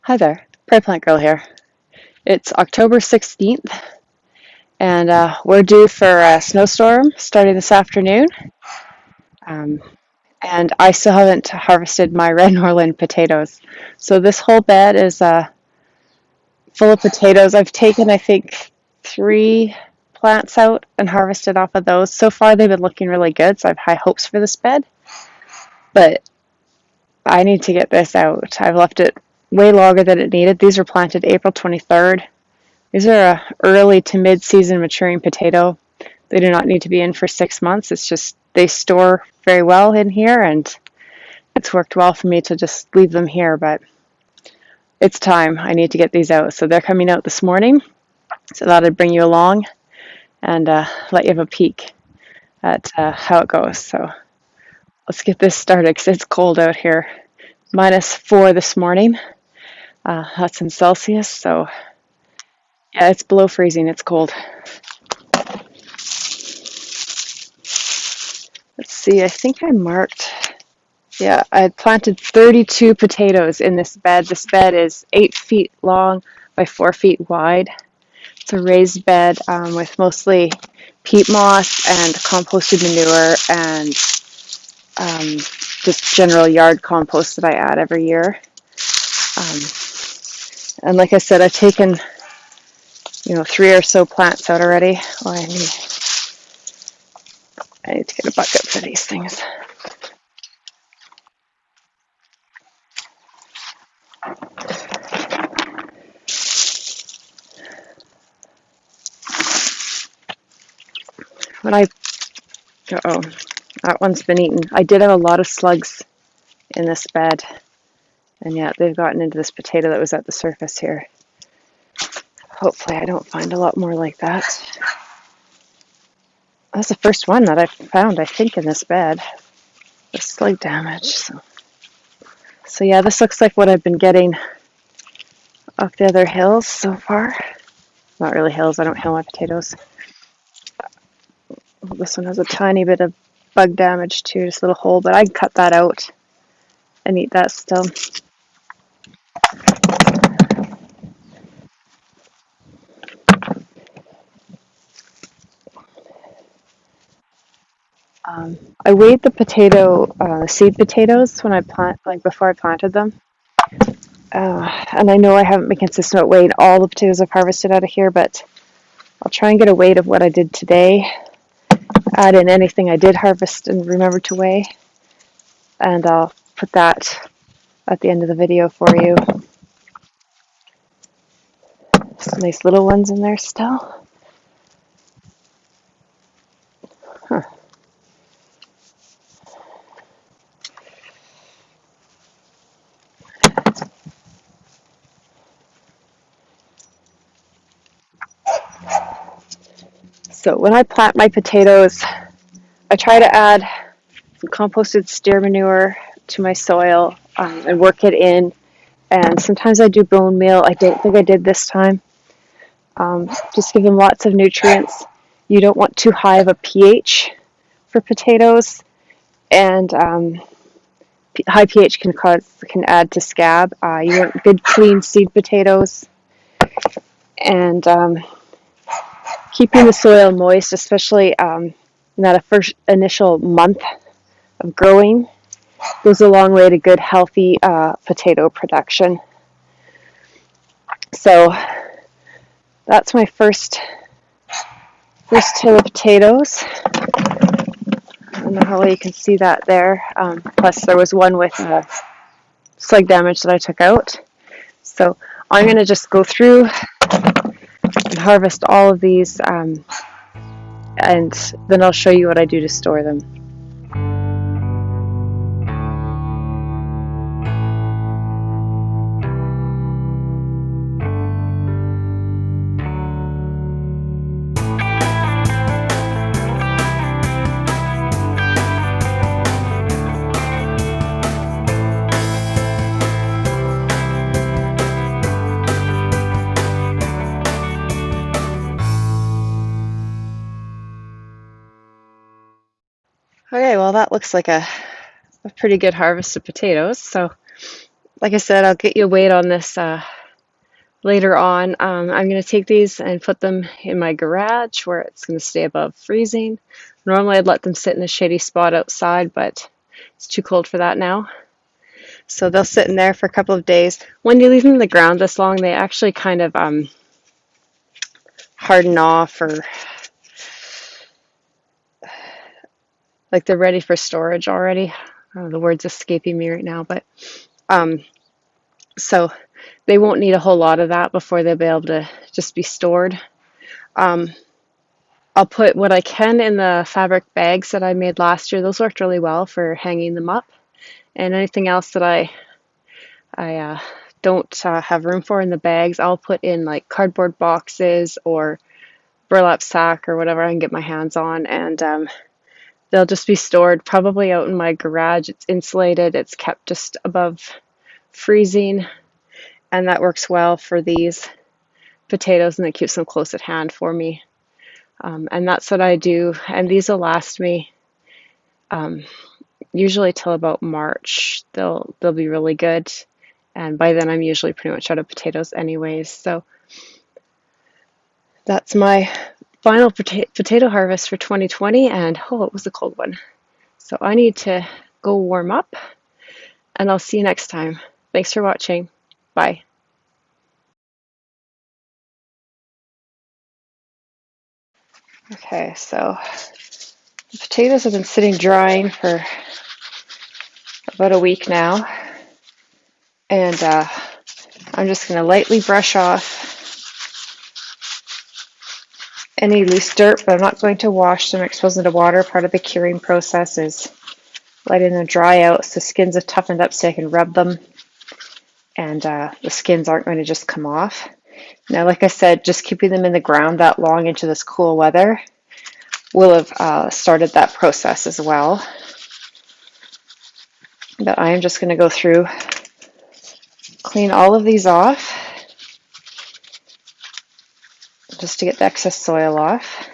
Hi there, Prairie Plant Girl here. It's October 16th, and we're due for a snowstorm starting this afternoon. Um, and I still haven't harvested my red Norland potatoes. So this whole bed is full of potatoes. I've taken, I think, 3 plants out and harvested off of those. So far, they've been looking really good, so I have high hopes for this bed. But I need to get this out. I've left it way longer than it needed. These were planted April 23rd. These are a early to mid-season maturing potato. They do not need to be in for 6 months. It's just they store very well in here, and it's worked well for me to just leave them here, but it's time. I need to get these out. So they're coming out this morning. So I thought I'd bring you along and let you have a peek at how it goes. So let's get this started because it's cold out here. -4 this morning. That's in Celsius, so yeah, it's below freezing. It's cold. Let's see, I think I marked, yeah, I had planted 32 potatoes in this bed. This bed is 8 feet long by 4 feet wide. It's a raised bed with mostly peat moss and composted manure and just general yard compost that I add every year. And like I said, I've taken 3 or so plants out already. Oh, I need to get a bucket for these things. When I, uh-oh, that one's been eaten. I did have a lot of slugs in this bed, and yeah, they've gotten into this potato that was at the surface here. Hopefully I don't find a lot more like that. That's the first one that I've found, I think, in this bed. The slug damage. So yeah, this looks like what I've been getting off the other hills so far. Not really hills, I don't hill my potatoes. This one has a tiny bit of bug damage too, just a little hole, but I can cut that out and eat that still. I weighed the seed potatoes when before I planted them. And I know I haven't been consistent at weighing all the potatoes I've harvested out of here, but I'll try and get a weight of what I did today. Add in anything I did harvest and remember to weigh. And I'll put that at the end of the video for you. Some nice little ones in there still. Huh. So when I plant my potatoes, I try to add some composted steer manure to my soil and work it in. And sometimes I do bone meal. I don't think I did this time. Just give them lots of nutrients. You don't want too high of a pH for potatoes, and high pH can add to scab. You want good, clean seed potatoes, and keeping the soil moist, especially in that first initial month of growing, goes a long way to good, healthy potato production. So that's my first hill of potatoes. I don't know how well you can see that there. Plus there was one with slug damage that I took out. So I'm going to just go through and harvest all of these, and then I'll show you what I do to store them. Okay, well that looks like a pretty good harvest of potatoes. So like I said, I'll get you a weight on this later on. I'm going to take these and put them in my garage where it's going to stay above freezing. Normally I'd let them sit in a shady spot outside, but it's too cold for that now. So they'll sit in there for a couple of days. When you leave them in the ground this long, they actually kind of harden off, or like they're ready for storage already. The word's escaping me right now, but so they won't need a whole lot of that before they'll be able to just be stored. I'll put what I can in the fabric bags that I made last year. Those worked really well for hanging them up. And anything else that I don't have room for in the bags, I'll put in like cardboard boxes or burlap sack or whatever I can get my hands on. And they'll just be stored probably out in my garage. It's insulated. It's kept just above freezing. And that works well for these potatoes, and it keeps them close at hand for me. And that's what I do. And these will last me usually till about March. They'll be really good. And by then I'm usually pretty much out of potatoes anyways. So that's my final potato harvest for 2020. And oh, it was a cold one. So I need to go warm up, and I'll see you next time. Thanks for watching. Bye. Okay, so the potatoes have been sitting drying for about a week now, and I'm just going to lightly brush off any loose dirt, but I'm not going to wash them or expose them to water. Part of the curing process is letting them dry out so the skins have toughened up so I can rub them, and the skins aren't going to just come off. Now, like I said, just keeping them in the ground that long into this cool weather will have started that process as well. But I am just going to go through, clean all of these off, just to get the excess soil off.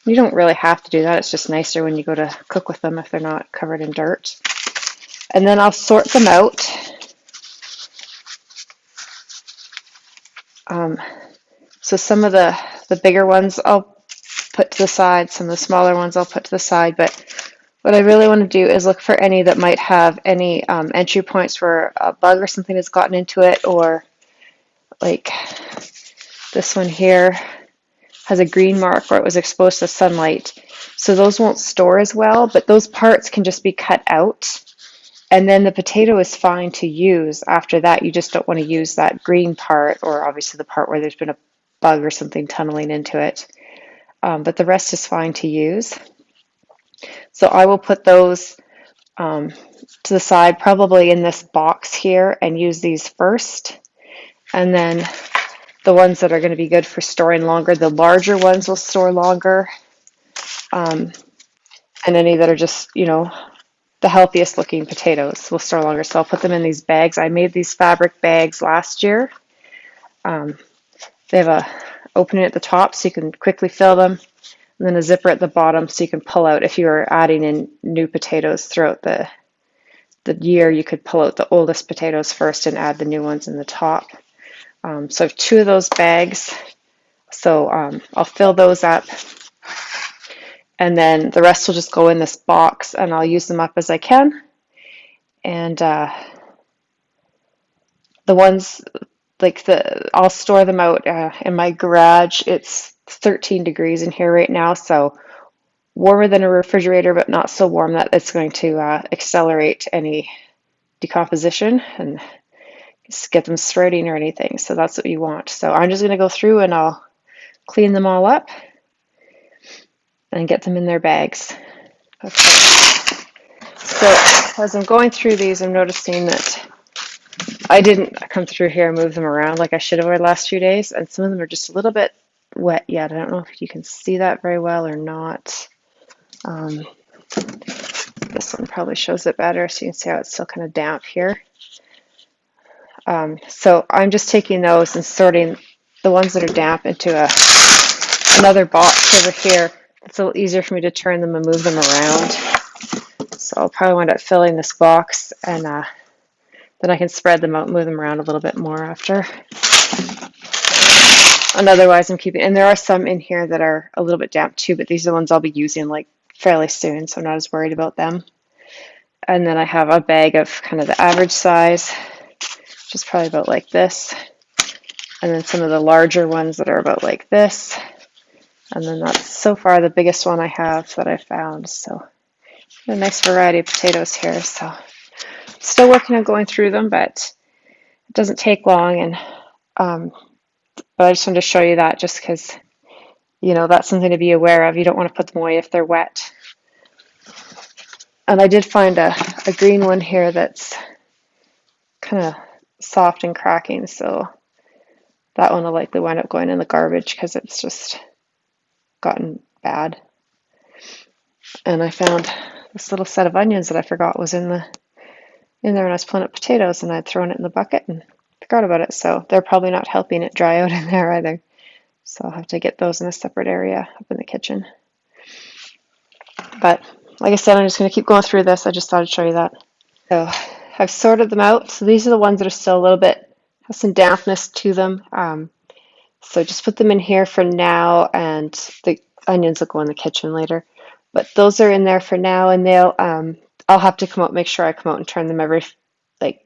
You don't really have to do that. It's just nicer when you go to cook with them if they're not covered in dirt. And then I'll sort them out. So some of the bigger ones I'll put to the side, some of the smaller ones I'll put to the side, but what I really want to do is look for any that might have any entry points where a bug or something has gotten into it, or like this one here has a green mark where it was exposed to sunlight. So those won't store as well, but those parts can just be cut out. And then the potato is fine to use after that. You just don't want to use that green part, or obviously the part where there's been a bug or something tunneling into it. But the rest is fine to use. So I will put those to the side, probably in this box here, and use these first. And then the ones that are going to be good for storing longer, the larger ones will store longer. And any that are just, the healthiest looking potatoes will store longer. So I'll put them in these bags. I made these fabric bags last year. They have a opening at the top so you can quickly fill them, and then a zipper at the bottom so you can pull out. If you are adding in new potatoes throughout the year, you could pull out the oldest potatoes first and add the new ones in the top. So I have 2 of those bags. So I'll fill those up, and then the rest will just go in this box, and I'll use them up as I can. And the ones I'll store them out in my garage. It's 13 degrees in here right now, so warmer than a refrigerator, but not so warm that it's going to accelerate any decomposition and get them spreading or anything. So that's what you want. So I'm just going to go through and I'll clean them all up and get them in their bags. Okay. So as I'm going through these, I'm noticing that I didn't come through here and move them around like I should have over the last few days, and some of them are just a little bit wet yet. I don't know if you can see that very well or not. This one probably shows it better, so you can see how it's still kind of damp here. So I'm just taking those and sorting the ones that are damp into another box over here. It's a little easier for me to turn them and move them around. So I'll probably wind up filling this box and Then I can spread them out and move them around a little bit more after. And otherwise I'm keeping, and there are some in here that are a little bit damp too, but these are the ones I'll be using like fairly soon, so I'm not as worried about them. And then I have a bag of kind of the average size, which is probably about like this. And then some of the larger ones that are about like this. And then that's so far the biggest one I have that I found. So a nice variety of potatoes here. So still working on going through them, but it doesn't take long. And but I just wanted to show you that just because, you know, that's something to be aware of. You don't want to put them away if they're wet. And I did find a green one here that's kind of soft and cracking. So that one will likely wind up going in the garbage because it's just gotten bad. And I found this little set of onions that I forgot was in there when I was pulling up potatoes, and I'd thrown it in the bucket and forgot about it. So they're probably not helping it dry out in there either. So I'll have to get those in a separate area up in the kitchen. But like I said, I'm just going to keep going through this. I just thought I'd show you that. So I've sorted them out. So these are the ones that are still a little bit, have some dampness to them. So just put them in here for now, and the onions will go in the kitchen later. But those are in there for now, and they'll I'll have to come out, make sure I come out and turn them every, like,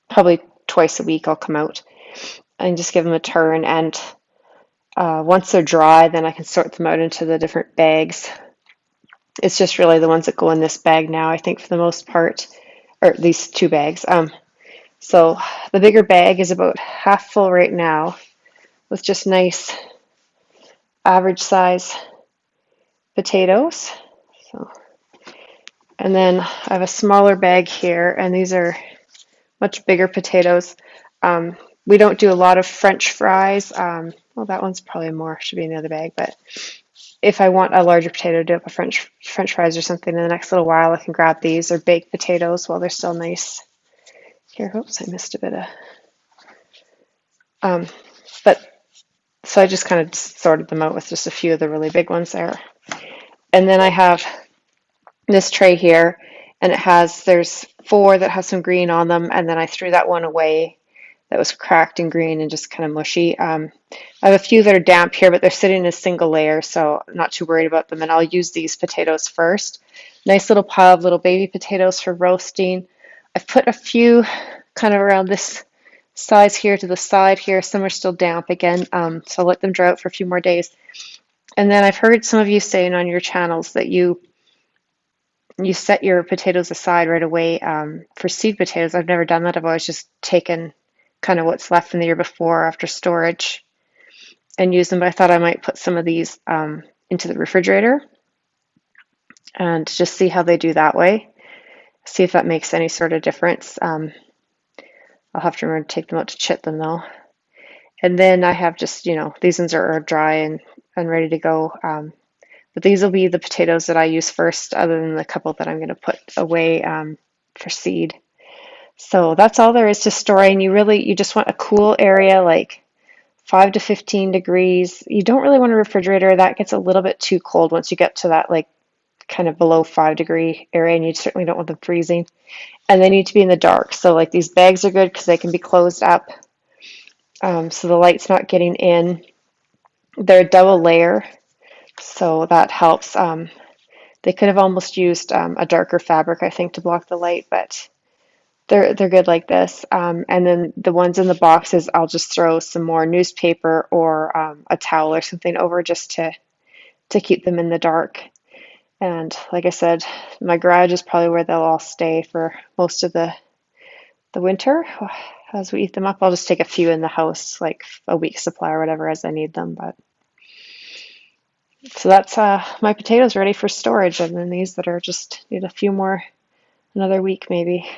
probably twice a week I'll come out and just give them a turn. And once they're dry, then I can sort them out into the different bags. It's just really the ones that go in this bag now, I think, for the most part, or these two bags. So the bigger bag is about half full right now with just nice average size potatoes. So, and then I have a smaller bag here, and these are much bigger potatoes. We don't do a lot of French fries. Well, that one's probably more, should be in the other bag, but if I want a larger potato to do up a French fries or something in the next little while, I can grab these, or baked potatoes while they're still nice. Here, oops, I missed a bit of, but so I just kind of sorted them out with just a few of the really big ones there. And then I have this tray here, and there's 4 that have some green on them, and then I threw that one away that was cracked and green and just kind of mushy. I have a few that are damp here, but they're sitting in a single layer, so I'm not too worried about them. And I'll use these potatoes first. Nice little pile of little baby potatoes for roasting. I've put a few kind of around this size here to the side here. Some are still damp again, so I'll let them dry out for a few more days. And then I've heard some of you saying on your channels that you set your potatoes aside right away for seed potatoes. I've never done that. I've always just taken kind of what's left from the year before after storage and use them. But I thought I might put some of these into the refrigerator and just see how they do that way. See if that makes any sort of difference. I'll have to remember to take them out to chit them though. And then I have just, you know, these ones are dry and ready to go. But these will be the potatoes that I use first, other than the couple that I'm going to put away for seed. So that's all there is to storing. You just want a cool area, like 5 to 15 degrees. You don't really want a refrigerator. That gets a little bit too cold once you get to that like kind of below 5-degree area, and you certainly don't want them freezing. And they need to be in the dark. So like these bags are good because they can be closed up, so the light's not getting in. They're a double layer, so that helps. They could have almost used a darker fabric, I think, to block the light, but they're good like this. And then the ones in the boxes, I'll just throw some more newspaper or a towel or something over just to keep them in the dark. And like I said, my garage is probably where they'll all stay for most of the winter. As we eat them up, I'll just take a few in the house, like a week's supply or whatever as I need them. But so that's my potatoes ready for storage, and then these that are just need a few more, another week maybe.